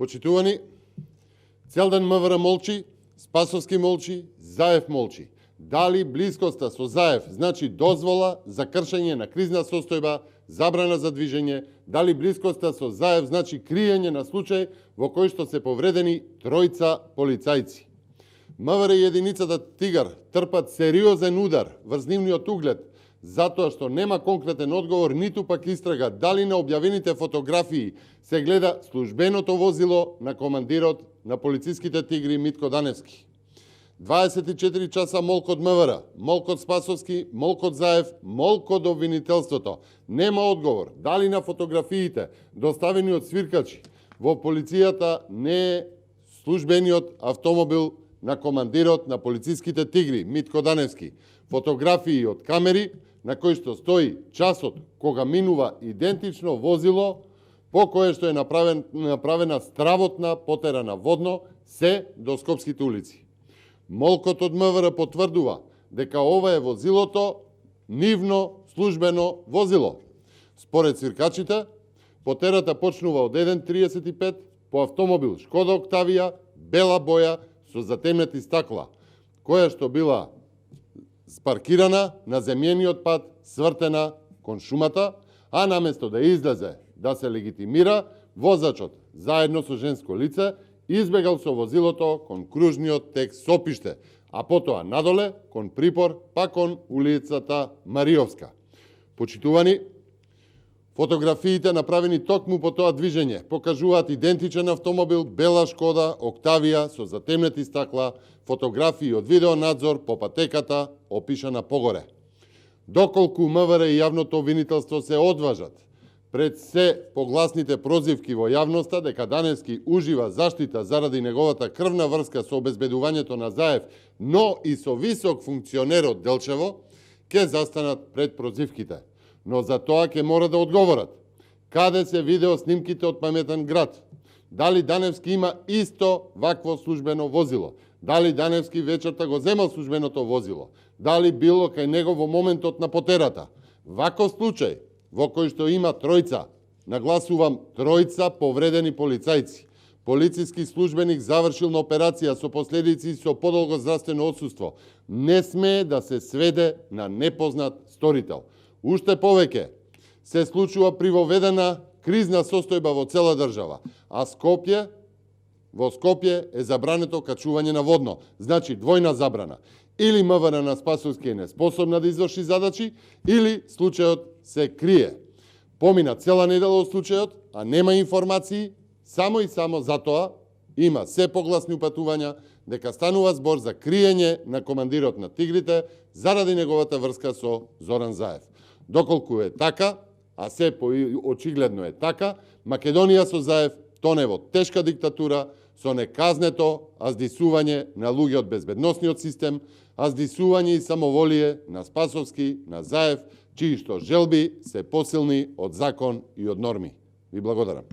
Почитувани, цел ден МВР молчи, Спасовски молчи, Заев молчи. Дали блискоста со Заев значи дозвола за кршење на кризна состојба, забрана за движење, дали блискоста со Заев значи криење на случај во кој што се повредени тројца полицајци. МВР и единицата Тигар трпат сериозен удар врз нивниот углед, затоа што нема конкретен одговор, ниту пак истрага дали на објавените фотографии се гледа службеното возило на командирот на полициските Тигри Митко Даневски. 24 часа молк од МВР, молк од Спасовски, молк од Заев, молк од обвинителството. Нема одговор дали на фотографиите доставени од свиркачи во полицијата не е службениот автомобил на командирот на полициските Тигри Митко Даневски. Фотографии од камери на кои што стои часот кога минува идентично возило по кое што е направена стравотна потера на водно се до Скопските улици. Молкот од МВР потврдува дека ова е возилото нивно службено возило. Според свиркачите, потерата почнува од 1:35 по автомобил Шкода Октавија, бела боја со затемнети стакла, која што била спаркирана на земјениот пат, свртена кон шумата, а наместо да излезе да се легитимира, возачот, заедно со женско лице, избегал со возилото кон кружниот тек Сопиште, а потоа надоле кон припор, па кон улицата Мариовска. Почитувани, фотографиите направени токму по тоа движење покажуваат идентичен автомобил, бела Шкода Октавија со затемнети стакла, фотографии од видеонадзор по патеката опишана погоре. Доколку МВР и јавното обвинителство се одважат пред се погласните прозивки во јавноста дека Даневски ужива заштита заради неговата крвна врска со обезбедувањето на Заев, но и со висок функционер од Делчево, ќе застанат пред прозивките. Но за тоа ќе мора да одговорат. Каде се видео снимките од паметен град? Дали Даневски има исто вакво службено возило? Дали Даневски вечерта го земал службеното возило? Дали било кај него во моментот на потерата? Ваков случај, во кој што има тројца, нагласувам тројца повредени полицајци, полициски службеник завршил на операција со последици со подолго здравствено отсуство, не смее да се сведе на непознат сторител. Уште повеќе, се случува привоведена кризна состојба во цела држава, а во Скопје е забрането качување на водно, значи двојна забрана. Или МВР на Спасовски е неспособна да изврши задачи, или случајот се крие. Помина цела недела од случајот, а нема информации, само и само затоа има се погласни упатувања дека станува збор за криење на командирот на Тигрите заради неговата врска со Зоран Заев. Доколку е така, а се очигледно е така, Македонија со Заев тоне во тешка диктатура со неказнето аздисување на луѓе од безбедносниот систем, аздисување и самоволие на Спасовски, на Заев, чии што желби се посилни од закон и од норми. Ви благодарам.